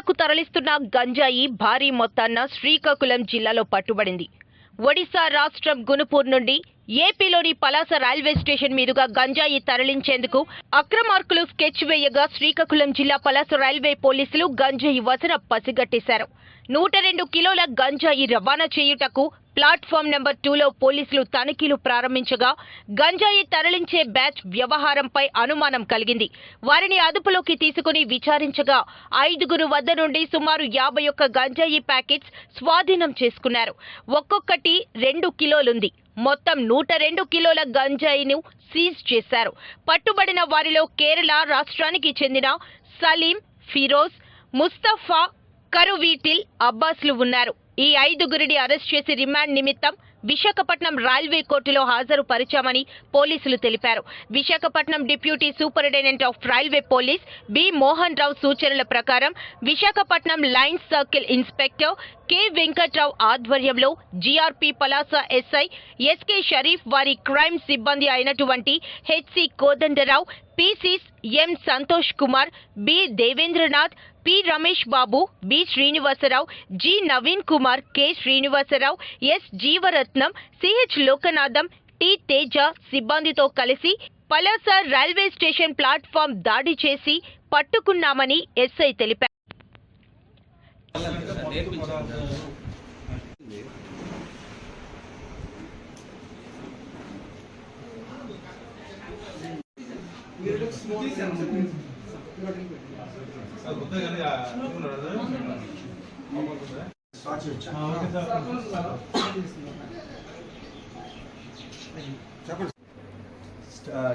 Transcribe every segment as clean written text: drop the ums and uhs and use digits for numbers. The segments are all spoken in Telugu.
తెలంగాణకు తరలిస్తున్న గంజాయి భారీ మొత్తాన శ్రీకాకుళం జిల్లాలో పట్టుబడింది. ఒడిశా రాష్ట్రం గునుపూర్ నుండి ఏపీలోని పలాస రైల్వే స్టేషన్ మీదుగా గంజాయి తరలించేందుకు అక్రమార్కులు స్కెచ్ వేయగా శ్రీకాకుళం జిల్లా పలాస రైల్వే పోలీసులు గంజాయి వసన పసిగట్టేశారు. 102 కిలోల గంజాయి రవాణా చేయుటకు ప్లాట్ఫామ్ నెంబర్ 2లో పోలీసులు తనిఖీలు ప్రారంభించగా గంజాయి తరలించే బ్యాచ్ వ్యవహారంపై అనుమానం కలిగింది. వారిని అదుపులోకి తీసుకుని విచారించగా 5 వద్ద నుండి సుమారు 51 గంజాయి ప్యాకెట్స్ స్వాధీనం చేసుకున్నారు. ఒక్కొక్కటి 2 కిలోలుంది. మొత్తం 102 కిలోల గంజాయిను సీజ్ చేశారు. పట్టుబడిన వారిలో కేరళ రాష్ట్రానికి చెందిన సలీం, ఫిరోజ్, ముస్తఫా, కరువీటిల్, అబ్బాస్లు ఉన్నారు. ఈ 5గురిని అరెస్ట్ చేసి రిమాండ్ నిమిత్తం విశాఖపట్నం రైల్వే కోర్టులో హాజరుపరిచామని పోలీసులు తెలిపారు. Visakhapatnam deputy superintendent of railway police B Mohan Rao సూచనల ప్రకారం Visakhapatnam lines circle inspector K Venkatrao ఆధ్వర్యంలో GRP Palasa SI SK Sharif వారి క్రైమ్ సిబ్బంది అయినటువంటి HC Kodandarao, PCs M Santosh Kumar, B Devendranath, P Ramesh Babu, B Srinivasarao, G Naveen Kumar, K Srinivasarao, S Jeevaratnam, CH Lokanatham, T Teja సిబ్బందితో కలిసి పలాస రైల్వే స్టేషన్ ప్లాట్ఫామ్ దాడి చేసి పట్టుకున్నామని ఎస్ఐ తెలిపారు.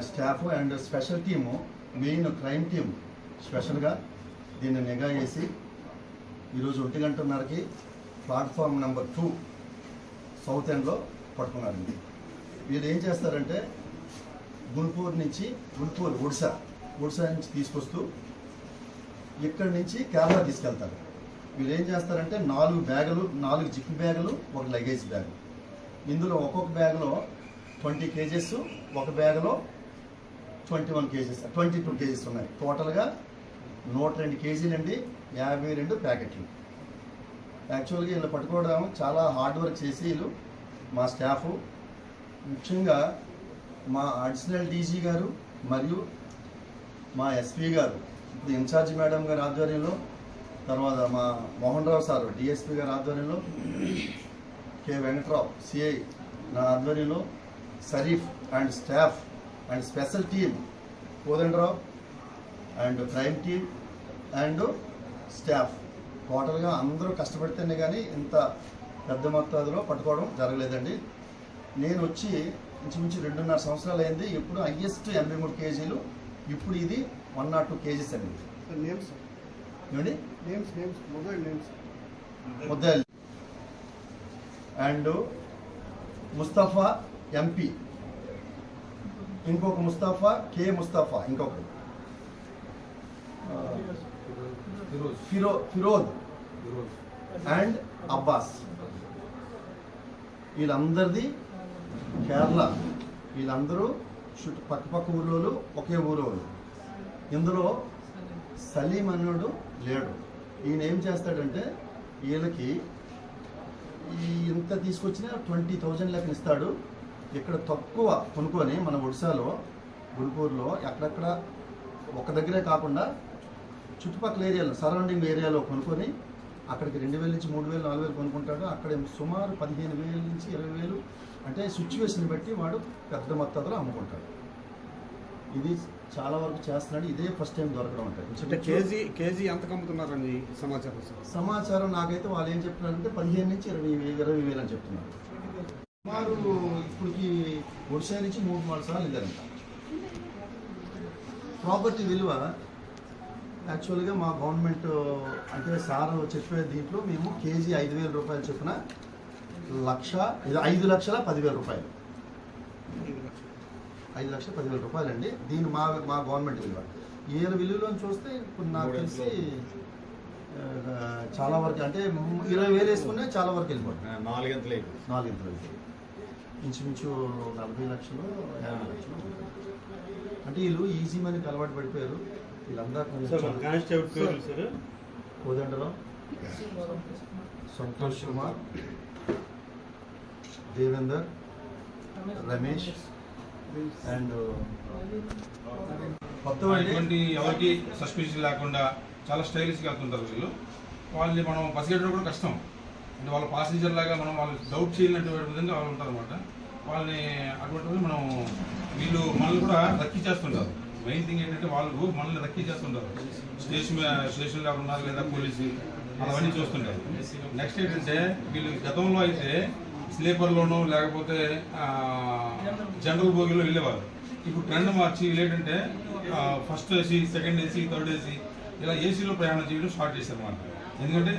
Staff and special team, main crime team స్పెషల్గా దీన్ని నిఘా చేసి ఈరోజు 1:30కి ప్లాట్ఫామ్ నెంబర్ 2 సౌత్ ఎండ్లో పట్టుకున్నారండి. వీళ్ళు ఏం చేస్తారంటే గుంటూరు ఒడిశా నుంచి తీసుకొస్తూ ఇక్కడి నుంచి కేరళ తీసుకెళ్తారు. వీళ్ళు ఏం చేస్తారంటే 4 జిప్ బ్యాగులు, ఒక లగేజ్ బ్యాగ్. ఇందులో ఒక్కొక్క బ్యాగ్లో 20 కేజెస్, ఒక బ్యాగ్లో 21 కేజెస్, 22 కేజెస్ ఉన్నాయి. టోటల్గా 102 కేజీలండి, 52 ప్యాకెట్లు. యాక్చువల్గా వీళ్ళు పట్టుకోవడం చాలా హార్డ్ వర్క్ చేసి వీళ్ళు మా స్టాఫ్, ముఖ్యంగా మా అడిషనల్ డీజీ గారు మరియు మా ఎస్పీ గారు, ఇప్పుడు ఇన్ఛార్జ్ మేడం గారి ఆధ్వర్యంలో, తర్వాత మా మోహన్ రావు సార్ డిఎస్పీ గారి ఆధ్వర్యంలో, కె వెంకట్రావు సిఐ నా ఆధ్వర్యంలో, Sharif and staff and special team Kodanda Rao and crime team and staff టోటల్గా అందరూ కష్టపడితేనే కానీ ఇంత పెద్ద మొత్తాదులో పట్టుకోవడం జరగలేదండి. నేను వచ్చి ఇంచుమించు 2.5 సంవత్సరాలు అయింది. ఇప్పుడు హైయెస్ట్ 83 కేజీలు, ఇప్పుడు ఇది 102 కేజీస్ అండి. ఏమండి ముద్దాయిల్ అండ్ ముస్తఫా ఎంపీ, ఇంకొక ముస్తఫా కే ముస్తఫా, ఇంకొకటి ఫిరోజ్ అండ్ అబ్బాస్. వీళ్ళందరిది కేరళ. వీళ్ళందరూ పక్క ఊళ్ళోళ్ళు, ఒకే ఊరోళ్ళు. ఇందులో సలీం అన్నాడు లేడు. ఈయన ఏం చేస్తాడంటే వీళ్ళకి ఇంత తీసుకొచ్చినా 20,000 లెక్కన ఇస్తాడు. ఇక్కడ తక్కువ కొనుక్కొని మన ఒడిశాలో గుంటూరులో ఎక్కడెక్కడ ఒక దగ్గరే కాకుండా చుట్టుపక్కల ఏరియాలో, సరౌండింగ్ ఏరియాలో కొనుక్కొని అక్కడికి 2,000 నుంచి 3,000, 4,000 కొనుక్కుంటాడు. అక్కడ సుమారు 15,000 నుంచి 20,000, అంటే సిచ్యువేషన్ బట్టి వాడు పెద్ద మొత్తాల్లో అమ్ముకుంటాడు. ఇది చాలా వరకు చేస్తున్నాడు. ఇదే ఫస్ట్ టైం దొరకడం అంటే. కేజీ ఎంత అమ్ముతున్నారండి సమాచారం నాకైతే వాళ్ళు ఏం చెప్తున్నారంటే 15,000 నుంచి 20,000 అని చెప్తున్నారు. సుమారు ఇప్పటికి ఒడిశా నుంచి 3-4 సార్లు వెళ్ళారంట. ప్రాపర్టీ విలువ యాక్చువల్గా మా గవర్నమెంట్ అంటే సార్ చెప్పే దీంట్లో మేము కేజీ 5,000 రూపాయలు చొప్పున 5,10,000 రూపాయలు, 5,10,000 రూపాయలండి. దీన్ని మా గవర్నమెంట్ విలువ. ఈయన విలువలో చూస్తే ఇప్పుడు నాకు తెలిసి చాలా వరకు, అంటే 20,000 వేసుకునే చాలా వరకు వెళ్ళిపోతుంది. 4 గంటలు ఇంచుమించు 40 లక్షలు, 50 లక్షలు. అంటే వీళ్ళు ఈజీ మనీకి అలవాటు పడిపోయారు. వీళ్ళందరూ కోదండరాం, సంతోష్ కుమార్, దేవేందర్, రమేష్ అండ్ ఎటువంటి ఎవరికి సస్పెన్షన్ లేకుండా చాలా స్టైలిష్గా వెళ్తుంటారు వీళ్ళు. వాళ్ళని మనం పసిగట్టడం కూడా కష్టం. అంటే వాళ్ళ పాసింజర్ లాగా మనం వాళ్ళు డౌట్ చేయలేనటువంటి విధంగా వాళ్ళు ఉంటారు అనమాట. వాళ్ళని అటువంటి మనం వీళ్ళు మనల్ని కూడా రక్కీ చేస్తుంటారు. మెయిన్ థింగ్ ఏంటంటే వాళ్ళు మనల్ని రక్కీ చేస్తుంటారు. స్టేషన్ కాకుండా లేదా పోలీసు అవన్నీ చూస్తుంటారు. నెక్స్ట్ ఏంటంటే వీళ్ళు గతంలో అయితే స్లీపర్లోనూ లేకపోతే జనరల్ బోగిలో వెళ్ళేవారు. ఇప్పుడు ట్రెండ్ మార్చి వీళ్ళు ఏంటంటే first AC, second AC, third AC ఇలా ఏసీలో ప్రయాణం చేయడం స్టార్ట్ చేశారు అన్నమాట. ఎందుకంటే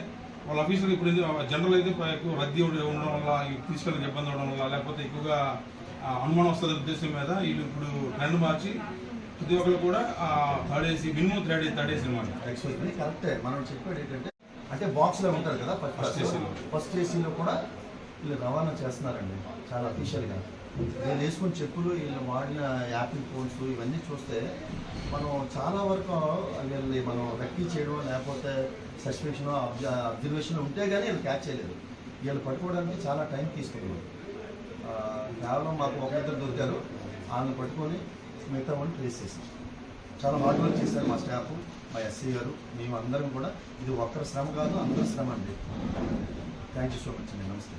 వాళ్ళ ఆఫీసులో ఇప్పుడు జనరల్ అయితే ఎక్కువ రద్దీ ఉండడం వల్ల తీసుకెళ్ళడానికి ఇబ్బంది అవడం వల్ల లేకపోతే ఎక్కువగా అనుమానం వస్తుంది ఉద్దేశం మీద వీళ్ళు ఇప్పుడు ట్రెండ్ మార్చి ప్రతి ఒక్కరు కూడా third AC minimum third AC అనమాట. యాక్చువల్లీ కరెక్టే మనం చెప్పేది ఏంటంటే అంటే బాక్స్లో ఉంటారు కదా ఫస్ట్ ఏసీలో కూడా వీళ్ళు రవాణా చేస్తున్నారండి చాలా అఫీషియల్గా. నేను వేసుకున్న చెప్పులు వీళ్ళు వాడిన యాపిల్ ఫోన్స్ ఇవన్నీ చూస్తే మనం చాలా వరకు వీళ్ళని మనం రెక్కీ చేయడం లేకపోతే సస్పెన్షన్ అబ్జర్వేషన్ ఉంటే కానీ వీళ్ళు క్యాచ్ చేయలేదు. వీళ్ళు పట్టుకోవడానికి చాలా టైం తీసుకున్నారు. కేవలం మాకు ఒకరిద్దరు దొరికారు, వాళ్ళని పట్టుకొని మిగతా వాళ్ళు ట్రేస్ చేశారు. చాలా హార్డ్ వర్క్ చేశారు మా స్టాఫ్, మా ఎస్సీ గారు, మేము అందరం కూడా. ఇది ఒక్కరి శ్రమ కాదు, అందరి శ్రమ అండి. థ్యాంక్ యూ సో మచ్ అండి. నమస్తే.